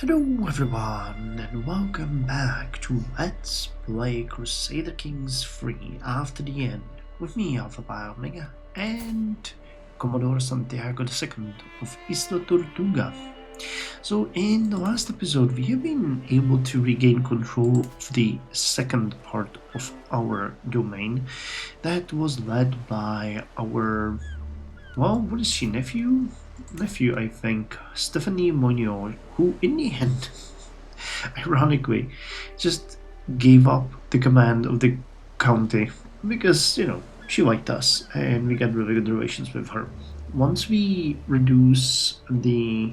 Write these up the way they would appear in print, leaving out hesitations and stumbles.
Hello everyone and welcome back to Let's Play Crusader Kings 3 After the End with me, Alpha by Omega, and Commodore Santiago II of Isla Tortuga. So in the last episode we have been able to regain control of the second part of our domain that was led by our, well, what is she, nephew, I think, Stephanie Monio, who in the end, ironically, just gave up the command of the county because, she liked us and we got really good relations with her. Once we reduce the...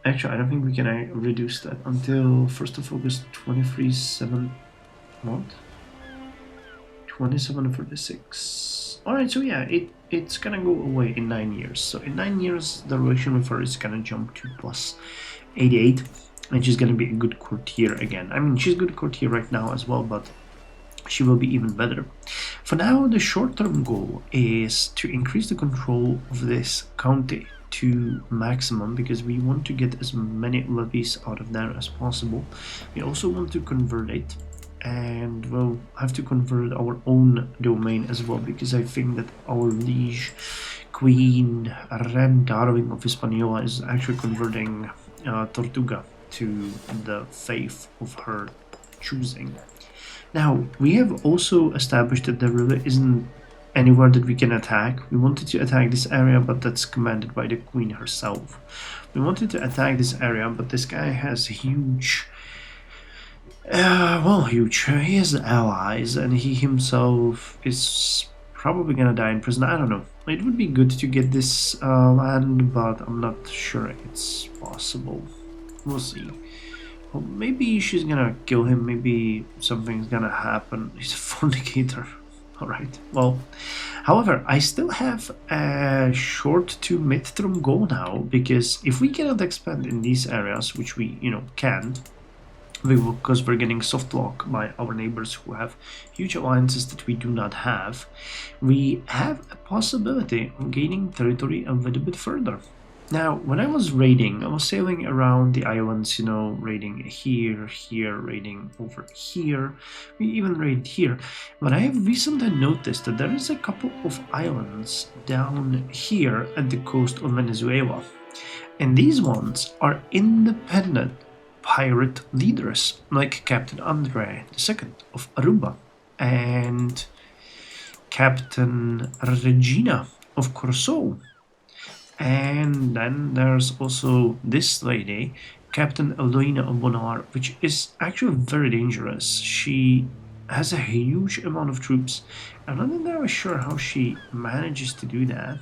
Actually, I don't think we can reduce that until 1st of August 23/7. What? 2746. Alright, so yeah, it's gonna go away in 9 years. So in 9 years, the relation with her is gonna jump to plus 88, and she's gonna be a good courtier again. I mean, she's a good courtier right now as well, but she will be even better. For now, the short-term goal is to increase the control of this county to maximum because we want to get as many levies out of there as possible. We also want to convert it, and we'll have to convert our own domain as well because I think that our liege Queen Ren Darwin of Hispaniola is actually converting Tortuga to the faith of her choosing. Now, we have also established that there really isn't anywhere that we can attack. We wanted to attack this area, but that's commanded by the Queen herself. We wanted to attack this area, but this guy has huge... huge. He has allies, and he himself is probably gonna die in prison. I don't know. It would be good to get this land, but I'm not sure it's possible. We'll see. Well, maybe she's gonna kill him. Maybe something's gonna happen. He's a fornicator. Alright, well, however, I still have a short to mid-term goal now, because if we cannot expand in these areas, which we, can't, because we're getting soft lock by our neighbors who have huge alliances that we do not have, we have a possibility of gaining territory a little bit further. Now, when I was raiding, I was sailing around the islands, raiding here, raiding over here, we even raided here, but I have recently noticed that there is a couple of islands down here at the coast of Venezuela, and these ones are independent pirate leaders like Captain Andre II of Aruba and Captain Regina of Corso. And then there's also this lady, Captain Eloina of Bonar, which is actually very dangerous. She has a huge amount of troops. I'm not entirely sure how she manages to do that.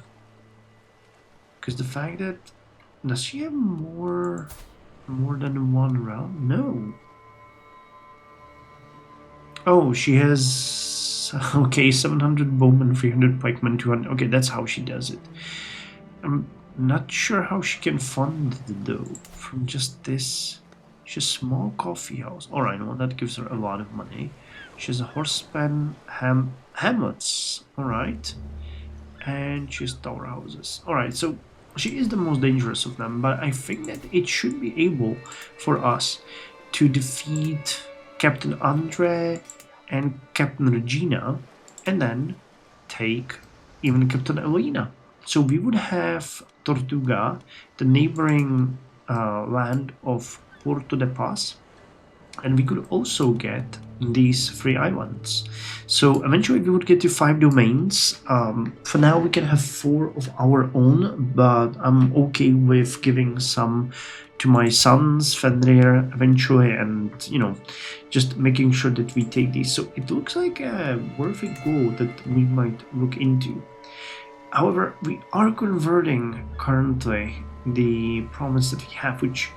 Because the fact that... Does she have more than one realm? No. Oh, she has... Okay, 700 bowmen, 300 pikemen, 200... Okay, that's how she does it. I'm not sure how she can fund the dough from just this. She has a small coffee house. Alright, well, that gives her a lot of money. She has a horsepan hamlets. Alright. And she has tower houses. Alright, so she is the most dangerous of them, but I think that it should be able for us to defeat Captain Andre and Captain Regina, and then take even Captain Elena. So we would have Tortuga, the neighboring land of Puerto de Paz, and we could also get these 3 islands. So eventually we would get to 5 domains. For now we can have 4 of our own, but I'm okay with giving some to my sons, Fenrir, eventually, and just making sure that we take these. So it looks like a worthy goal that we might look into. However, we are converting currently the province that we have, which,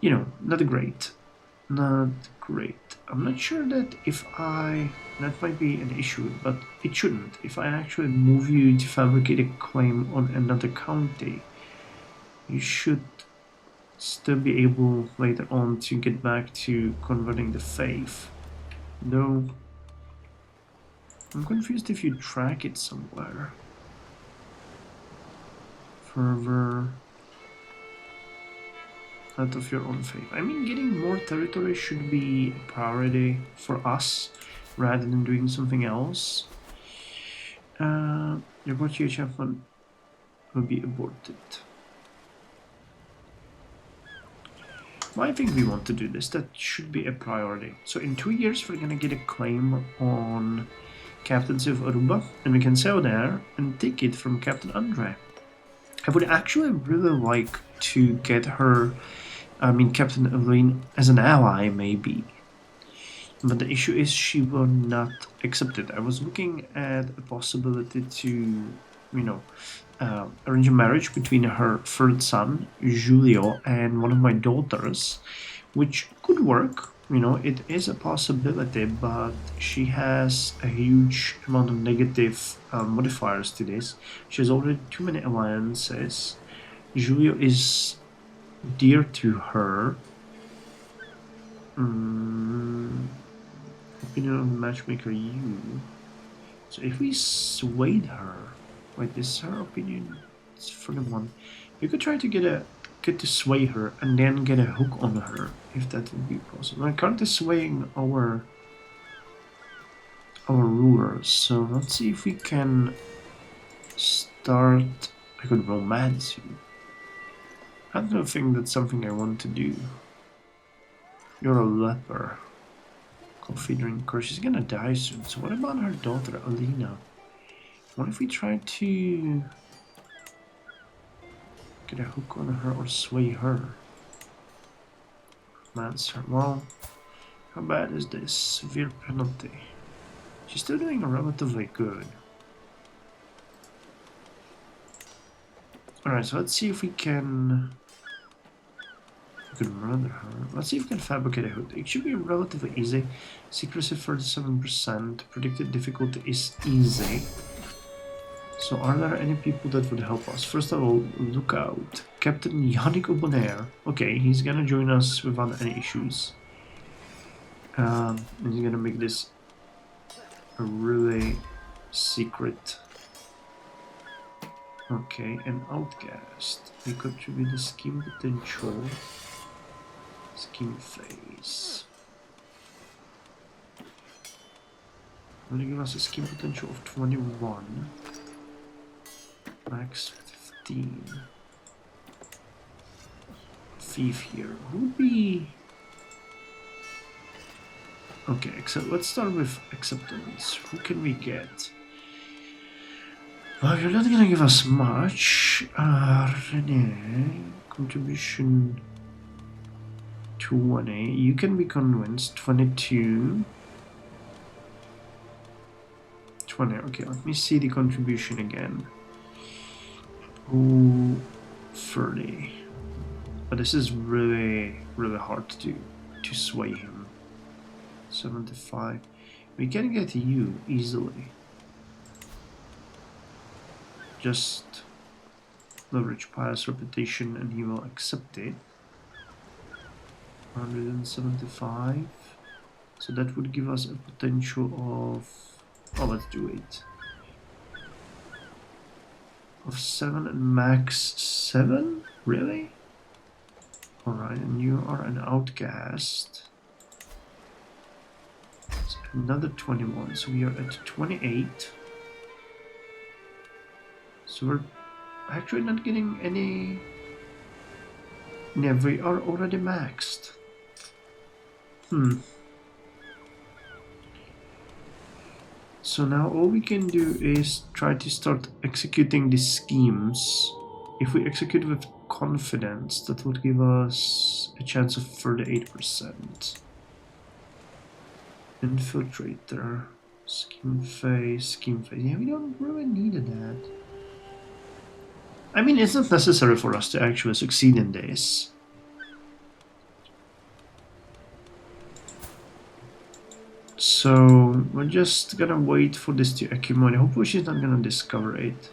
not great. Not great. I'm not sure that that might be an issue, but it shouldn't. If I actually move you to fabricate a claim on another county, you should still be able later on to get back to converting the faith. Though... I'm confused if you track it somewhere. Further... out of your own faith. I mean, getting more territory should be a priority for us rather than doing something else. Your watch achievement will be aborted. Well, I think we want to do this. That should be a priority. So in 2 years, we're gonna get a claim on Captaincy of Aruba, and we can sail there and take it from Captain Andre. I would actually really like to get her, I mean Captain Elaine, as an ally, maybe. But the issue is she will not accept it. I was looking at a possibility to, you know, arrange a marriage between her third son, Julio, and one of my daughters, which could work. You know, it is a possibility, but she has a huge amount of negative modifiers to this. She has already too many alliances. Julio is dear to her. Opinion of the matchmaker, you. So if we swayed her, wait, this is her opinion. It's for the one. You could try to get to sway her and then get a hook on her, if that would be possible. I can't swaying our rulers, so let's see if we can start. I could romance you. I don't think that's something I want to do. You're a leper. Coffee drink curse. She's gonna die soon. So what about her daughter, Alina? What if we try to get a hook on her or sway her? Romance her. Well, how bad is this? Severe penalty. She's still doing relatively good. Alright, so let's see if we can... We can murder her. Let's see if we can fabricate a hood. It should be relatively easy. Secrecy 37%. Predicted difficulty is easy. So are there any people that would help us? First of all, look out. Captain Yannick Obonaire. Okay, he's gonna join us without any issues. And he's gonna make this a really secret. Okay, an outcast. We contribute the scheme potential. Scheme phase. Will give us a scheme potential of 21. Max 15. Thief here. Who would be... Okay, let's start with acceptance. Who can we get? Well, you're not gonna give us much. Renee, contribution 20. You can be convinced. 22. 20. Okay, let me see the contribution again. Ooh, 30. But this is really hard to do, to sway him. 75. We can get you easily. Just leverage pious reputation and he will accept it. 175. So that would give us a potential of... Oh, let's do it. Of 7 and max 7? Really? Alright, and you are an outcast. So another 21, so we are at 28. So we're actually not getting any... Yeah, we are already maxed. So now all we can do is try to start executing these schemes. If we execute with confidence, that would give us a chance of 38%. Infiltrator, scheme phase. Yeah, we don't really need that. I mean, it's not necessary for us to actually succeed in this. So we're just gonna wait for this to accumulate. Hopefully she's not gonna discover it.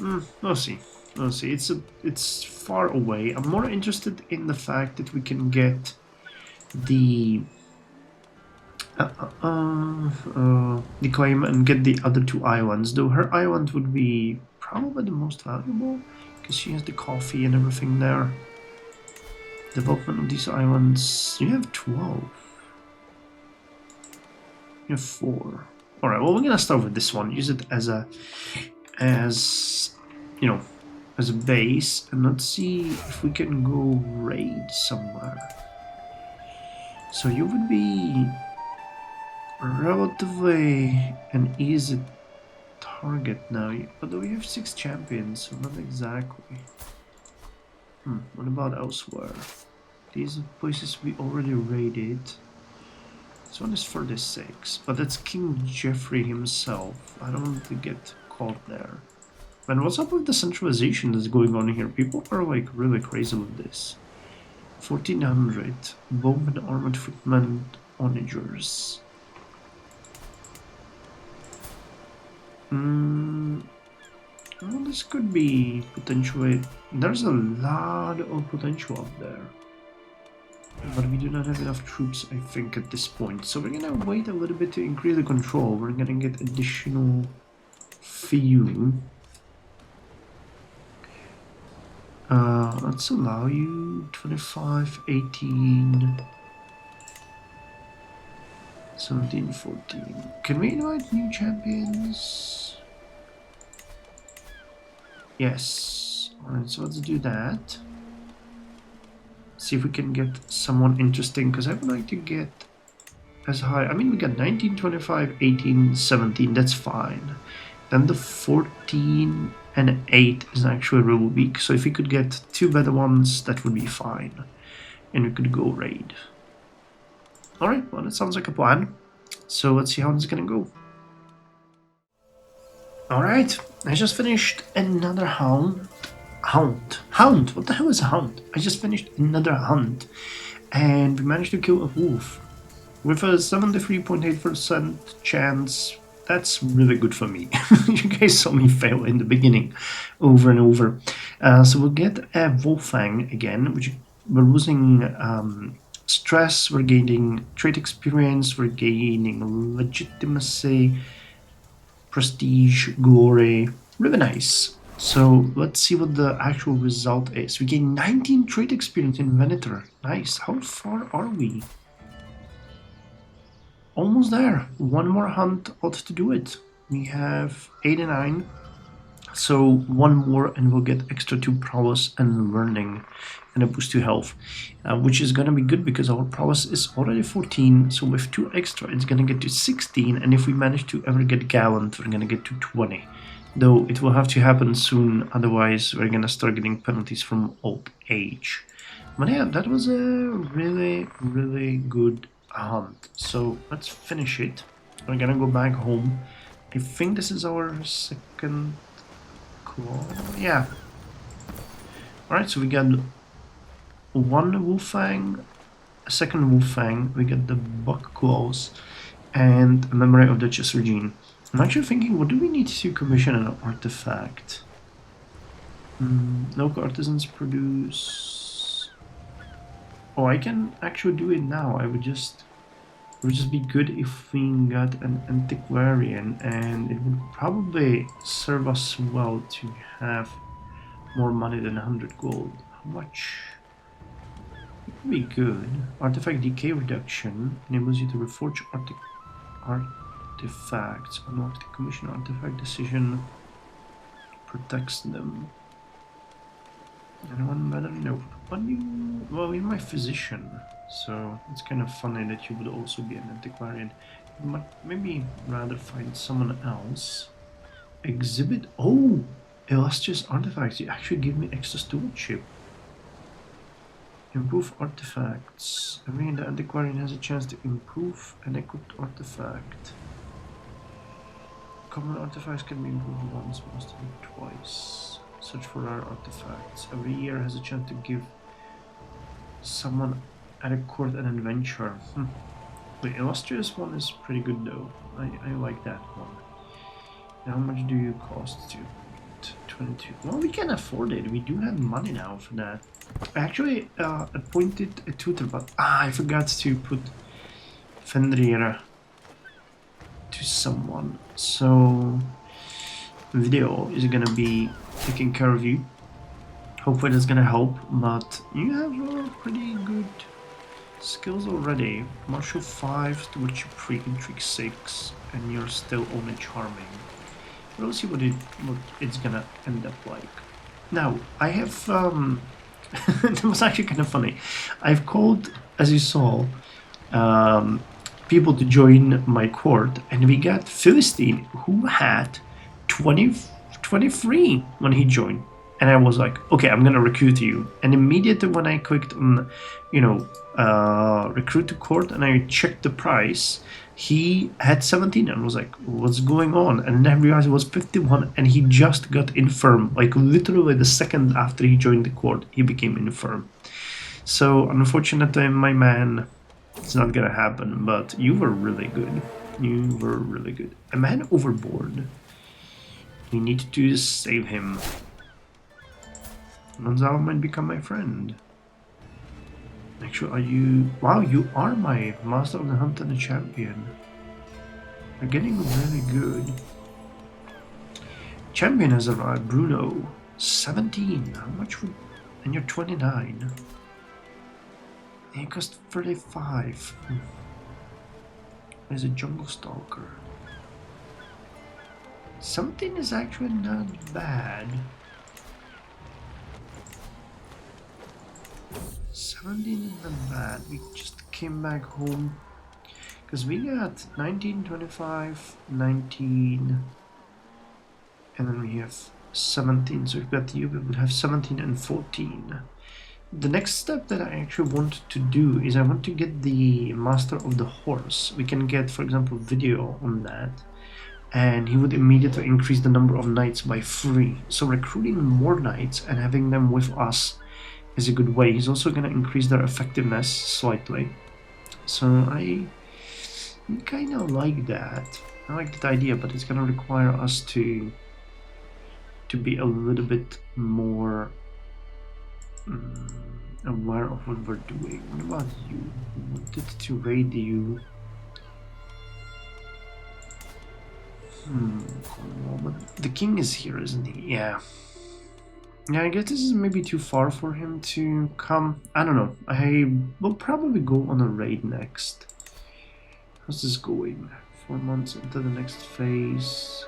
We'll see. We'll see. It's far away. I'm more interested in the fact that we can get the claim and get the other two islands. Though her island would be probably the most valuable. because she has the coffee and everything there. Development of these islands. You have 12. You have 4. Alright, well, we're gonna start with this one. Use it as a, you know, as a base, and let's see if we can go raid somewhere. So you would be relatively an easy target now, although we have 6 champions, so not exactly. What about elsewhere? These are places we already raided. This one is 46, but that's King Geoffrey himself. I don't want to get caught there. And what's up with the centralization that's going on here? People are like really crazy with this. 1400 bowmen, armored footmen, onagers. Well, this could be potentially. There's a lot of potential up there, but we do not have enough troops, I think, at this point. So we're gonna wait a little bit to increase the control. We're gonna get additional few. Let's allow you 25, 18, 17, 14. Can we invite new champions? Yes. Alright, so let's do that. See if we can get someone interesting, because I would like to get as high. I mean, we got 19, 25, 18, 17. That's fine. Then the 14 and 8 is actually real weak. So if we could get 2 better ones, that would be fine. And we could go raid. Alright, well, that sounds like a plan. So let's see how this is gonna go. Alright, I just finished another hound. What the hell is a hound? I just finished another hunt. And we managed to kill a wolf. With a 73.8% chance. That's really good for me. You guys saw me fail in the beginning over and over. So we'll get a Wolfang again, which we're losing stress, we're gaining trade experience, we're gaining legitimacy, prestige, glory. Really nice. So let's see what the actual result is. We gain 19 trade experience in Venator. Nice. How far are we? Almost there. One more hunt ought to do it. We have 89. So one more and we'll get extra 2 prowess and learning and a boost to health. Which is gonna be good because our prowess is already 14. So with 2 extra it's gonna get to 16. And if we manage to ever get gallant, we're gonna get to 20. Though it will have to happen soon, otherwise we're gonna start getting penalties from old age. But yeah, that was a really, really good hunt. So let's finish it. We're gonna go back home. I think this is our second claw. Yeah. Alright, so we got 1 Wolfang, a second Wolfang, we got the buck claws, and a memory of Duchess Regine. I'm actually thinking, what do we need to commission an artifact? Local artisans produce. Oh, I can actually do it now. It would just be good if we got an antiquarian, and it would probably serve us well to have more money than 100 gold. How much? It would be good. Artifact decay reduction enables you to reforge artifacts. Unlock the commission artifact decision. Protects them. Anyone better? No. Well, you're my physician, so it's kind of funny that you would also be an antiquarian. You might maybe rather find someone else. Exhibit. Oh, illustrious artifacts. You actually give me extra stewardship. Improve artifacts. I mean, the antiquarian has a chance to improve an equipped artifact. Common artifacts can be improved once, mastered twice. Search for rare artifacts. Every year has a chance to give someone at a court an adventure. The illustrious one is pretty good though. I like that one. How much do you cost to? 22. Well, we can afford it. We do have money now for that. I actually appointed a tutor, but I forgot to put Fenrir to someone. So video is gonna be taking care of you. Hopefully that's gonna help, but you have pretty good skills already. Martial 5, Stewardship 3, Intrigue 6, and you're still only charming. We'll see what it's gonna end up like. Now, I have, it was actually kind of funny. I've called, as you saw, people to join my court, and we got Philistine, who had 23 when he joined. And I was like, okay, I'm gonna recruit you. And immediately when I clicked on, recruit to court, and I checked the price, he had 17 and was like, what's going on? And then I realized it was 51, and he just got infirm. Like literally the second after he joined the court, he became infirm. So unfortunately, my man, it's not gonna happen, but you were really good. You were really good. A man overboard. We need to save him. Gonzalo might become my friend. Actually, are you... Wow, you are my Master of the Hunt and the Champion. You're getting really good. Champion has arrived, Bruno. 17. How much would... And you're 29. And it cost 35. There's a Jungle Stalker. Something is actually not bad. 17 is not bad. We just came back home because we got 19, 25, 19, and then we have 17. So if we got you, we would have 17 and 14. The next step that I actually want to do is I want to get the Master of the Horse. We can get, for example, video on that, and he would immediately increase the number of knights by 3. So recruiting more knights and having them with us is a good way. He's also going to increase their effectiveness slightly. So I kind of like that. I like that idea, but it's going to require us to be a little bit more aware of what we're doing. What about you? I wanted to raid you. But the king is here, isn't he? Yeah. Yeah, I guess this is maybe too far for him to come. I don't know. I will probably go on a raid next. How's this going? 4 months into the next phase.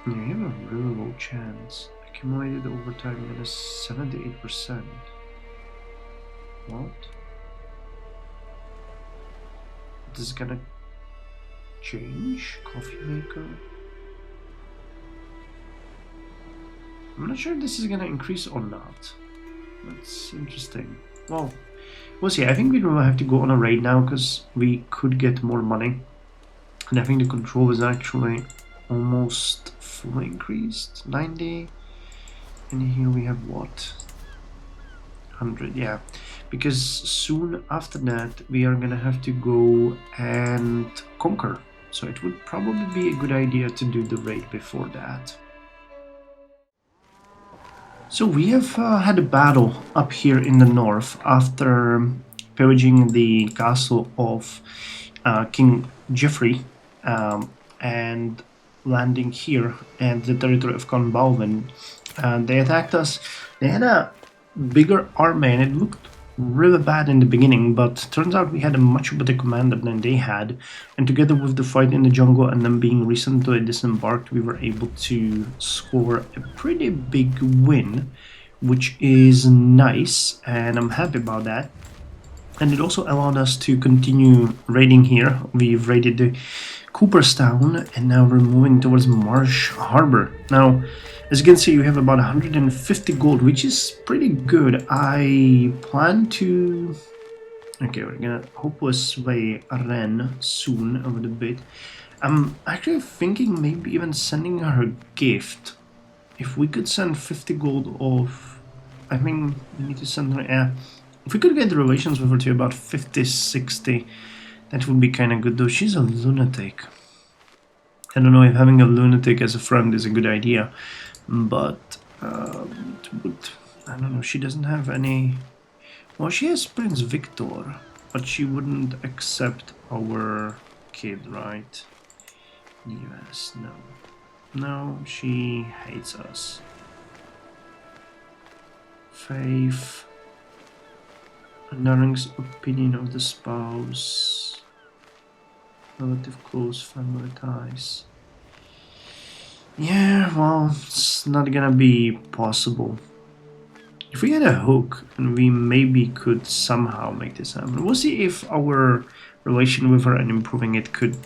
Yeah, you have a really low chance. Accumulated overtime at a 78%. What? This is gonna change? Coffee maker? I'm not sure if this is gonna increase or not. That's interesting. Well, we'll see. I think we will have to go on a raid now because we could get more money. And I think the control is actually almost fully increased. 90. And here we have what? 100, yeah. Because soon after that we are gonna have to go and conquer. So it would probably be a good idea to do the raid before that. So we have had a battle up here in the north after pillaging the castle of King Geoffrey and landing here at the territory of Con Balvin. They attacked us. They had a bigger army and it looked really bad in the beginning, but turns out we had a much better commander than they had, and together with the fight in the jungle and them being recently disembarked, we were able to score a pretty big win, which is nice, and I'm happy about that. And it allowed us to continue raiding here. We've raided the Cooperstown, and now we're moving towards Marsh Harbor. Now, as you can see, we have about 150 gold, which is pretty good. I plan to... Okay, we're gonna hopefully sway Ren soon a little bit. I'm actually thinking maybe even sending her a gift. If we could send 50 gold off... I think we need to send her... Yeah. If we could get the relations with her to about 50, 60, that would be kind of good, though. She's a lunatic. I don't know if having a lunatic as a friend is a good idea, but I don't know, she doesn't have any... Well, she has Prince Victor, but she wouldn't accept our kid, right? Yes, no. No, she hates us. faith, honoring opinion of the spouse, relative close family ties. Yeah, well, it's not gonna be possible. If we had a hook, and we maybe could somehow make this happen. We'll see if our relation with her and improving it could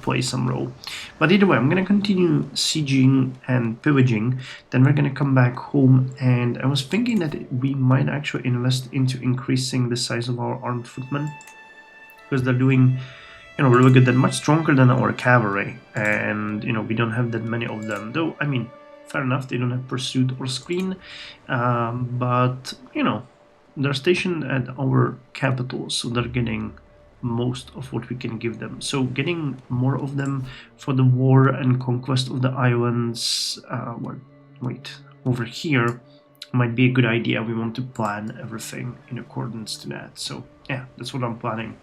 play some role. But either way, I'm gonna continue sieging and pillaging. Then we're gonna come back home, and I was thinking that we might actually invest into increasing the size of our armed footmen, because they're doing, you know, really good. They're much stronger than our cavalry, and you know, we don't have that many of them. Though, I mean, fair enough, they don't have pursuit or screen, but you know, they're stationed at our capital, so they're getting most of what we can give them. So getting more of them for the war and conquest of the islands, over here might be a good idea. We want to plan everything in accordance to that. So yeah, that's what I'm planning.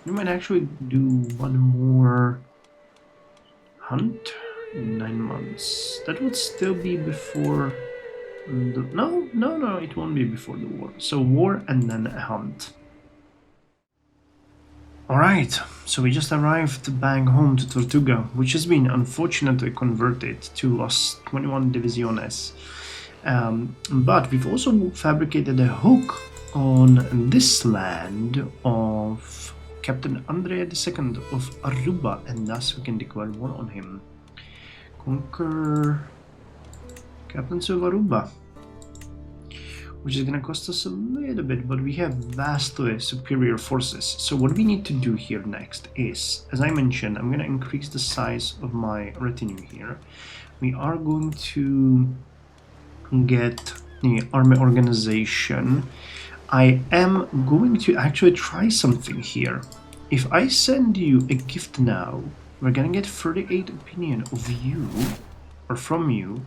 We might actually do one more hunt in 9 months. That would still be before the... No, it won't be before the war. So war and then a hunt. Alright, so we just arrived back home to Tortuga, which has been unfortunately converted to Los 21 Divisiones. But we've also fabricated a hook on this land of Captain Andrea II of Aruba, and thus we can declare war on him. Conquer Captains of Aruba, which is gonna cost us a little bit, but we have vastly superior forces. So what we need to do here next is, as I mentioned, I'm gonna increase the size of my retinue here. We are going to get the army organization. I am going to actually try something here. If I send you a gift now, we're gonna get 38 opinion of you, or from you,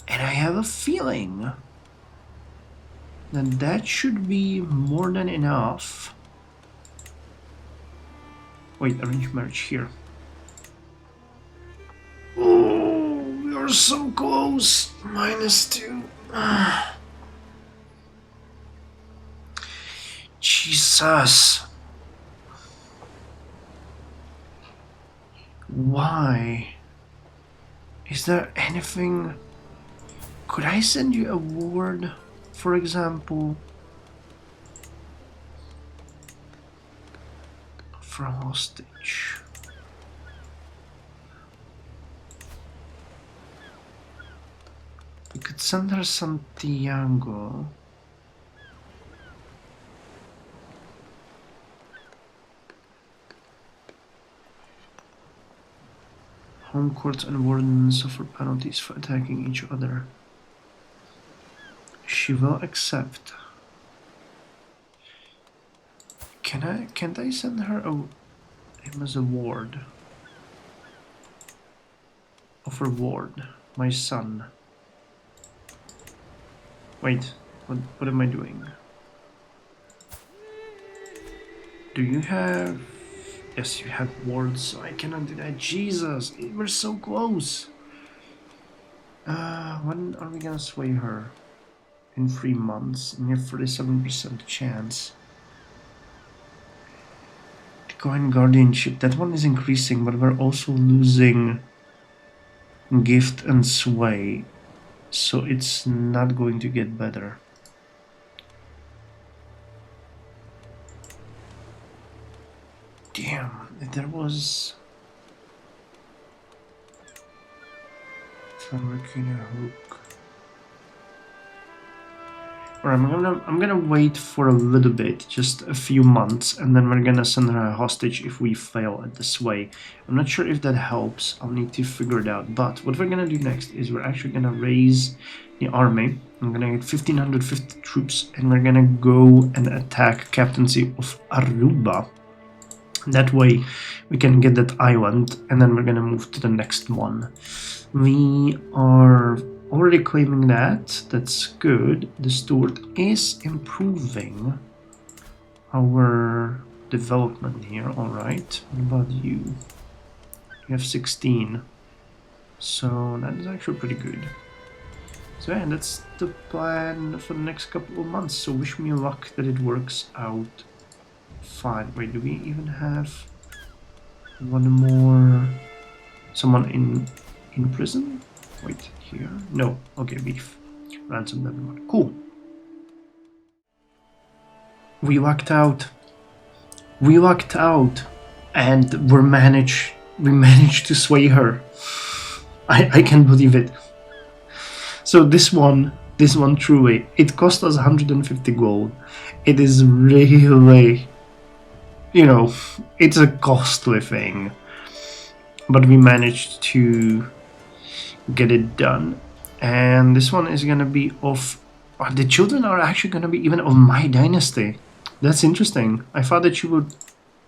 and I have a feeling that that should be more than enough. Wait, arrange marriage here. Oh, we are so close. -2. Jesus. Why? Is there anything? Could I send you a ward, for example? For a hostage. We could send her Santiago. Home courts and wardens suffer penalties for attacking each other. She will accept. Can't I send her him as a ward? Offer ward, my son. Wait, what am I doing? Do you have... Yes, you have wards, so I cannot do that. Jesus, we're so close. When are we gonna sway her? In 3 months, and you have 47% chance. Divine Guardianship, that one is increasing, but we're also losing gift and sway, so it's not going to get better. Damn, if there was... Fabricina hook. Alright, I'm gonna wait for a little bit, just a few months, and then we're gonna send her a hostage if we fail at the sway. I'm not sure if that helps. I'll need to figure it out. But what we're gonna do next is we're actually gonna raise the army. I'm gonna get 1550 troops, and we're gonna go and attack Captaincy of Aruba. That way we can get that island, and then we're gonna move to the next one. We are already claiming that. That's good. The steward is improving our development here. Alright. What about you? You have 16. So that is actually pretty good. So yeah, that's the plan for the next couple of months. So wish me luck that it works out fine. Wait, do we even have one more? Someone in prison? Wait, here? No. Okay, we've ransomed everyone. Cool. We lucked out. We lucked out, and we managed to sway her. I can't believe it. So this one truly, it cost us 150 gold. It is really, you know, it's a costly thing, but we managed to get it done. And this one is gonna be of, the children are actually gonna be even of my dynasty. That's interesting. I thought that she would,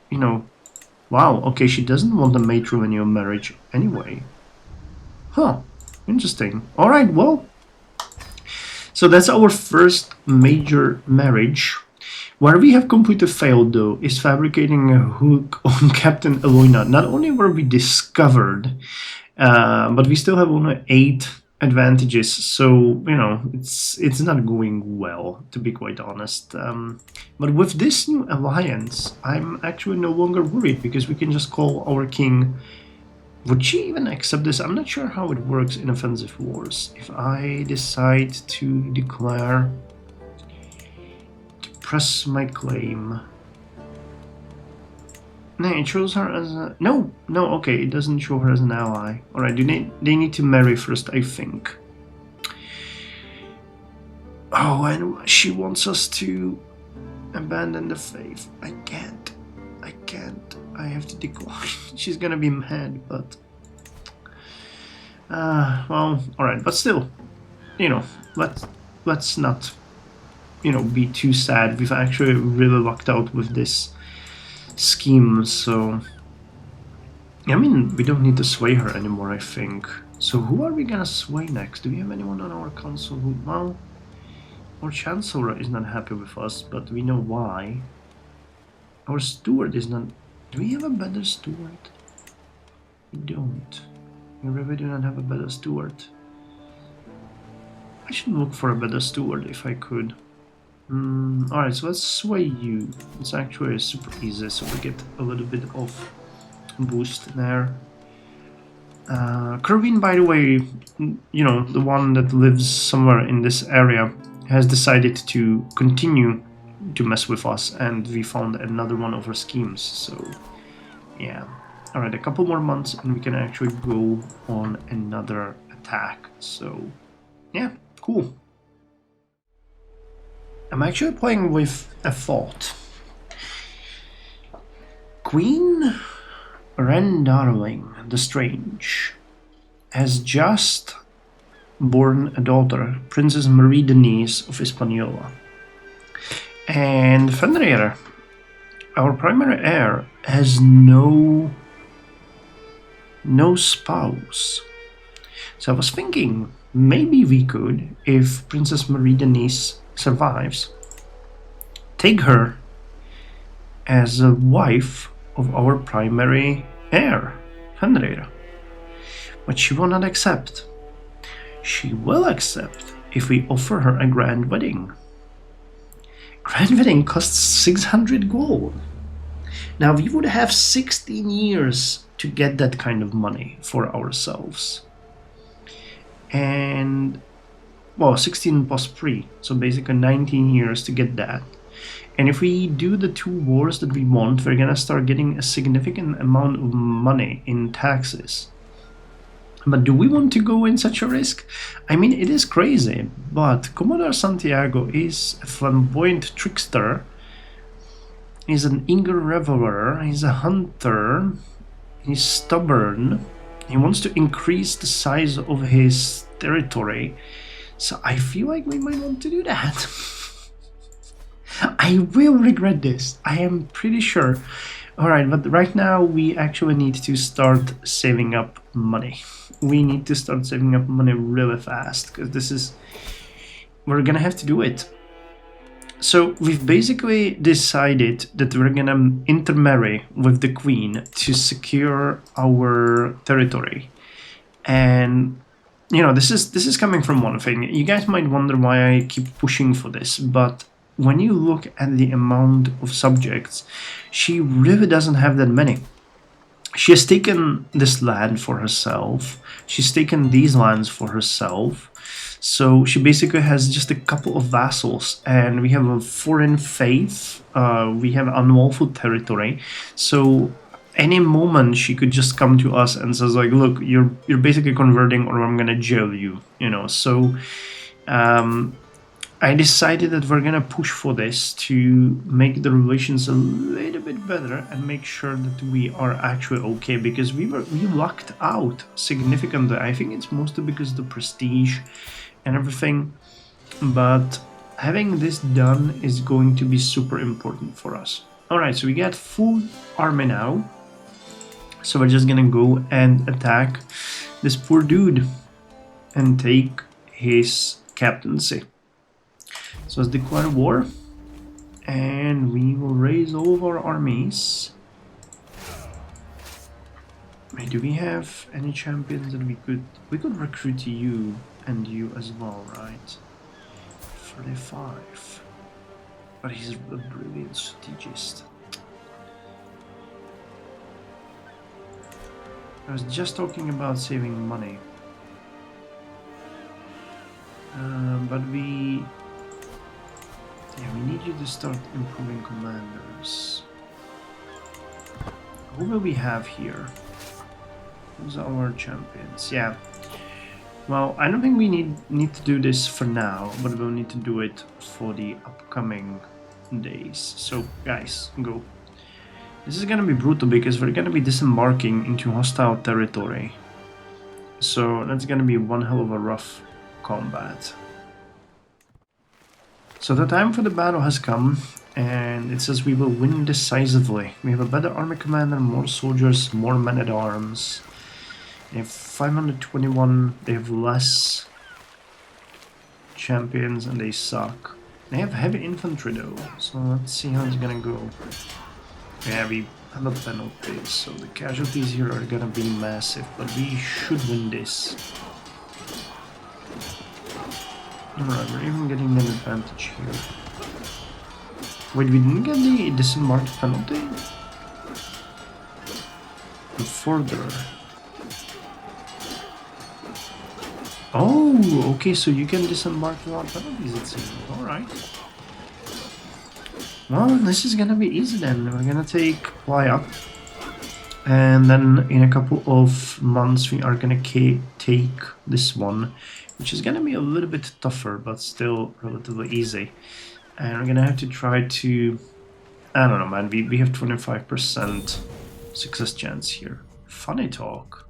you know, wow, okay, she doesn't want a matrilineal marriage anyway. Huh, interesting. Alright, well, so that's our first major marriage. Where we have completely failed, though, is fabricating a hook on Captain Eloina. Not only were we discovered, but we still have only 8 advantages, so, you know, it's not going well, to be quite honest. But with this new alliance, I'm actually no longer worried, because we can just call our king. Would she even accept this? I'm not sure how it works in offensive wars. If I decide to declare, to press my claim. No, it shows her as a... No, okay, it doesn't show her as an ally. Alright, they need to marry first, I think. Oh, and she wants us to abandon the faith. I can't. I have to decline. She's gonna be mad, but... well, alright, but still, you know, let's not, you know, be too sad. We've actually really lucked out with this scheme, so I mean, we don't need to sway her anymore, I think. So who are we gonna sway next? Do we have anyone on our council who... Well, our chancellor is not happy with us, but we know why. Our steward is not... Do we have a better steward? We don't. We really do not have a better steward. I should look for a better steward if I could. Alright, so let's sway you. It's actually super easy, so we get a little bit of boost there. Carribean, by the way, you know, the one that lives somewhere in this area, has decided to continue to mess with us, and we found another one of our schemes, so yeah. Alright, a couple more months and we can actually go on another attack, so yeah, cool. I'm actually playing with a thought. Queen Darling the Strange has just born a daughter, Princess Marie Denise of Hispaniola. And Fenrir, our primary heir, has no spouse. So I was thinking, maybe we could, if Princess Marie Denise survives, take her as a wife of our primary heir, Fenrir. But she will not accept. She will accept if we offer her a grand wedding. Grand wedding costs 600 gold. Now we would have 16 years to get that kind of money for ourselves. And, well, 16 plus 3, so basically 19 years to get that. And if we do the 2 wars that we want, we're gonna start getting a significant amount of money in taxes. But do we want to go in such a risk? I mean, it is crazy, but Commodore Santiago is a flamboyant trickster. He's an eager reveler, he's a hunter, he's stubborn, he wants to increase the size of his territory. So I feel like we might want to do that. I will regret this, I am pretty sure. Alright, but right now we actually need to start saving up money. We need to start saving up money really fast, because this is... we're gonna have to do it. So we've basically decided that we're gonna intermarry with the queen to secure our territory. And you know, this is coming from one thing. You guys might wonder why I keep pushing for this, but when you look at the amount of subjects, she really doesn't have that many. She has taken this land for herself. She's taken these lands for herself. So she basically has just a couple of vassals, and we have a foreign faith. We have unlawful territory. So any moment she could just come to us and says like, "Look, you're basically converting, or I'm gonna jail you." You know. So I decided that we're gonna push for this to make the relations a little bit better and make sure that we are actually okay, because we lucked out significantly. I think it's mostly because of the prestige and everything, but having this done is going to be super important for us. Alright, so we got full army now, so we're just gonna go and attack this poor dude and take his captaincy. So let's declare war, and we will raise all of our armies. Wait, do we have any champions that we could recruit you and you as well, right? 35. But he's a brilliant strategist. I was just talking about saving money. But we need you to start improving commanders. Who will we have here? Who's our champions? Yeah. Well, I don't think we need to do this for now, but we'll need to do it for the upcoming days. So, guys, go. This is gonna be brutal because we're gonna be disembarking into hostile territory. So that's gonna be one hell of a rough combat. So the time for the battle has come, and it says we will win decisively. We have a better army commander, more soldiers, more men-at-arms. They have 521, they have less champions, and they suck. They have heavy infantry though, so let's see how it's gonna go. Yeah, we have a penalty, so the casualties here are gonna be massive, but we should win this. Alright, we're even getting an advantage here. Wait, we didn't get the disembark penalty? Further. Oh, okay, so you can disembark without penalties, it seems. Alright. Well, this is gonna be easy then. We're gonna take Playa. And then in a couple of months we are gonna take this one, which is gonna be a little bit tougher, but still relatively easy. And we're gonna have to try to... I don't know, man. We have 25% success chance here. Funny talk.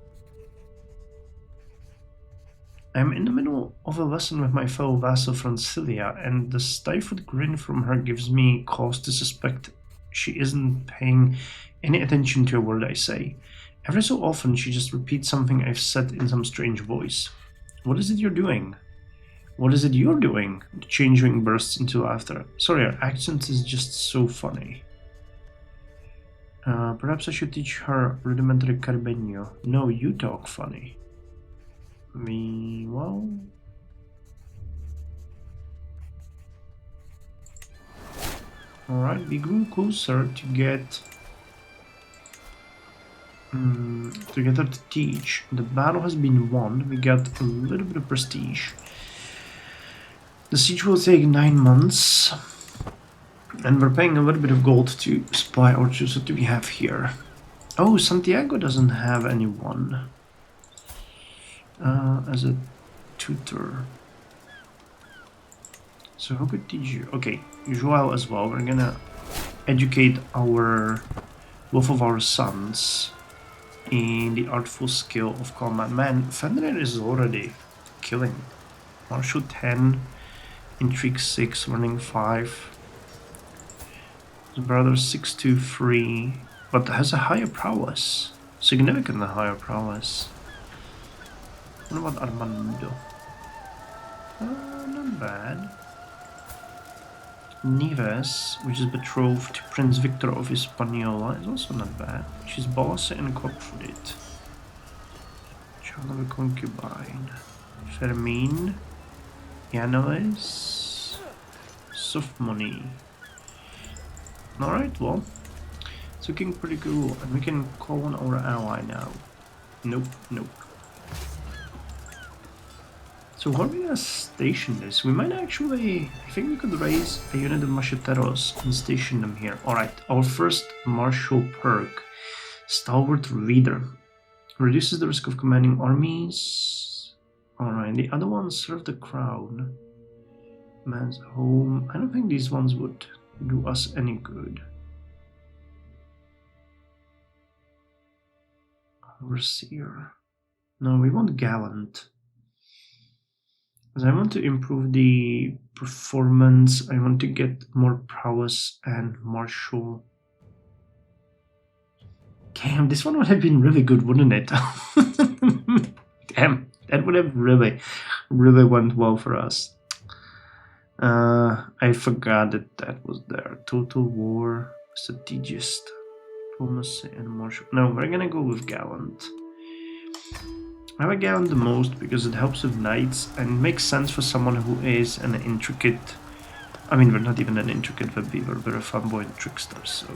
I'm in the middle of a lesson with my fellow vassal Francilia, and the stifled grin from her gives me cause to suspect she isn't paying any attention to a word I say. Every so often she just repeats something I've said in some strange voice. What is it you're doing? What is it you're doing? The changeling bursts into laughter. Sorry, her accent is just so funny. Perhaps I should teach her rudimentary Carribean. No, you talk funny. Well... Alright, we grew closer to get her to teach. The battle has been won. We got a little bit of prestige. The siege will take 9 months. And we're paying a little bit of gold to supply our troops. What do we have here? Oh, Santiago doesn't have anyone as a tutor. So who could teach you? Okay, Joel as well. We're gonna educate both of our sons in the artful skill of combat. Man, Fenrir is already killing. Martial 10, Intrigue 6, Learning 5. His brother 623, but has a higher prowess. Significantly higher prowess. What about Armando? Not bad. Nieves, which is betrothed to Prince Victor of Hispaniola, is also not bad. She's bossy and cockfooted. Child of a concubine. Fermin. Yanois. Soft money. Alright, well. It's looking pretty cool. And we can call on our ally now. Nope, nope. So where are we gonna station this? We might actually... I think we could raise a unit of macheteros and station them here. Alright, our first martial perk. Stalwart Leader. Reduces the risk of commanding armies. Alright, the other ones serve the crown. Man's home. I don't think these ones would do us any good. Overseer. No, we want Gallant. Because I want to improve the performance. I want to get more prowess and martial. Damn, this one would have been really good, wouldn't it? Damn, that would have really went well for us. I forgot that was there. Total War, Strategist, Diplomacy, and Martial. No, we're gonna go with Gallant. I like Gallant the most because it helps with knights and it makes sense for someone who is an intricate... I mean, we're not even an intricate web weaver, we're a flamboyant trickster, so...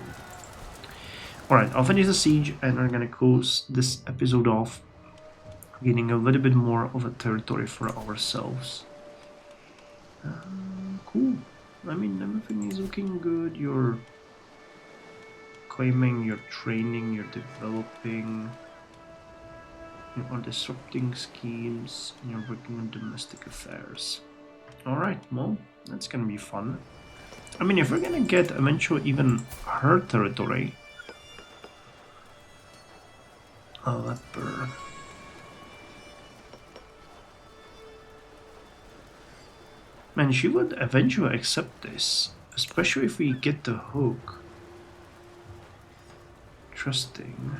Alright, I'll finish the siege and we're gonna close this episode off, gaining a little bit more of a territory for ourselves. Cool. I mean, everything is looking good. You're claiming, you're training, you're developing, you are disrupting schemes, and you're working on domestic affairs. Alright, well, that's gonna be fun. I mean, if we're gonna get eventually even her territory... Oh, that bird. Man, she would eventually accept this, especially if we get the hook. Interesting.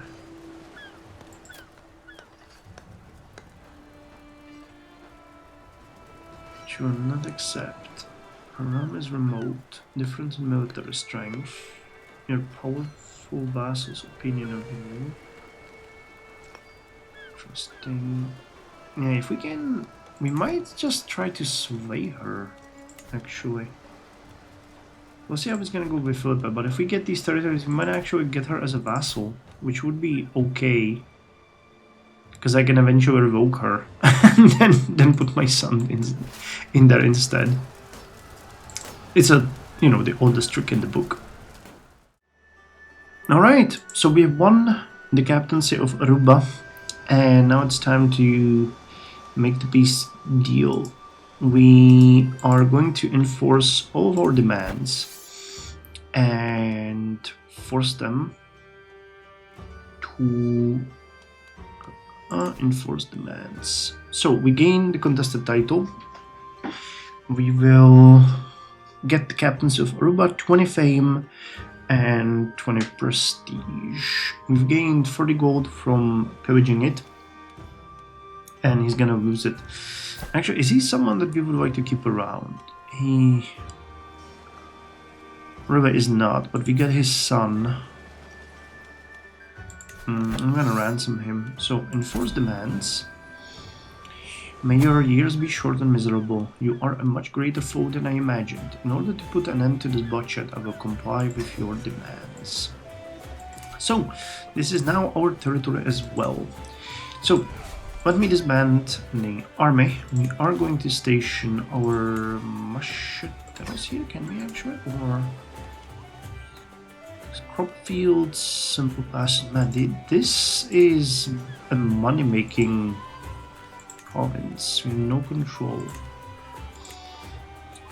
She will not accept. Her realm is remote, different in military strength. Your powerful vassal's opinion of you. Interesting. Yeah, if we can... We might just try to sway her, actually. We'll see how it's gonna go with Philippa, but if we get these territories, we might actually get her as a vassal, which would be okay. Because I can eventually revoke her, and then put my son in there instead. It's a, you know, the oldest trick in the book. Alright, so we have won the captaincy of Aruba, and now it's time to make the peace deal. We are going to enforce all of our demands and force them to enforce demands. So we gain the contested title. We will get the captaincy of Aruba, 20 fame and 20 prestige. We've gained 40 gold from pillaging it. And he's gonna lose it. Actually, is he someone that we would like to keep around? He really is not, but we got his son. I'm gonna ransom him. So, enforce demands. May your years be short and miserable. You are a much greater foe than I imagined. In order to put an end to this bloodshed, I will comply with your demands. So, this is now our territory as well. So, let me disband the army. We are going to station our macheteros here. Can we actually? Or crop fields, simple passes. Man, this is a money-making province. We have no control.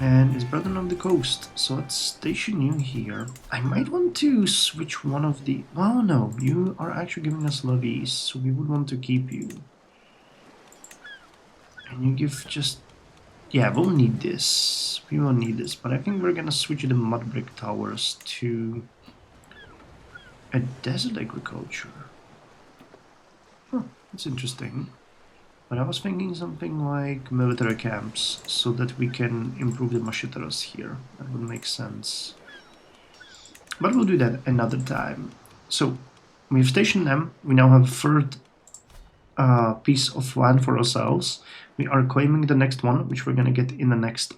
And it's Burden of the Coast. So let's station you here. I might want to switch one of the... Well, no. You are actually giving us levies, so we would want to keep you. And you give just... Yeah, we'll need this. We will need this. But I think we're gonna switch the mud brick towers to a desert agriculture. Huh, that's interesting. But I was thinking something like military camps, so that we can improve the macheteros here. That would make sense. But we'll do that another time. So, we've stationed them. We now have a third piece of land for ourselves. We are claiming the next one, which we're gonna get in the next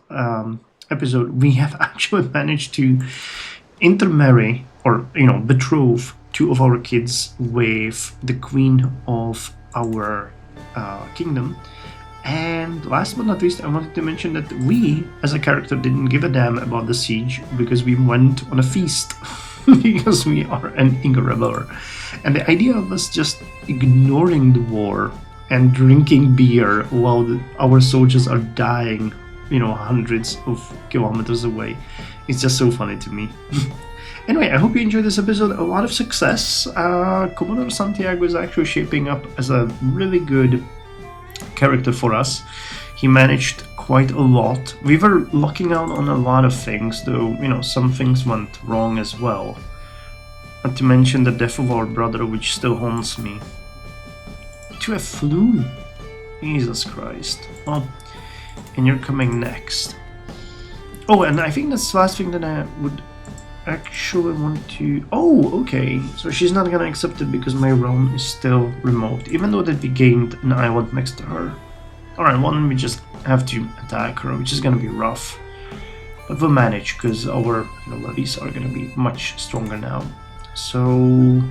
episode. We have actually managed to intermarry, or betroth, 2 of our kids with the queen of our kingdom. And last but not least, I wanted to mention that we, as a character, didn't give a damn about the siege because we went on a feast because we are an Inga rebel. And the idea of us just ignoring the war and drinking beer while our soldiers are dying, hundreds of kilometers away, it's just so funny to me. Anyway, I hope you enjoyed this episode. A lot of success. Commodore Santiago is actually shaping up as a really good character for us. He managed quite a lot. We were lucking out on a lot of things, though, some things went wrong as well. Not to mention the death of our brother, which still haunts me. To a flu? Jesus Christ. Oh, and you're coming next. Oh, and I think that's the last thing that I would actually want to... Oh, okay. So she's not gonna accept it because my realm is still remote, even though that we gained an island next to her. Alright, well, we just have to attack her, which is gonna be rough. But we'll manage, because our levies are gonna be much stronger now. So...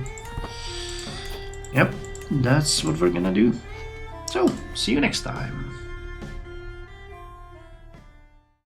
Yep, that's what we're gonna do. So, see you next time.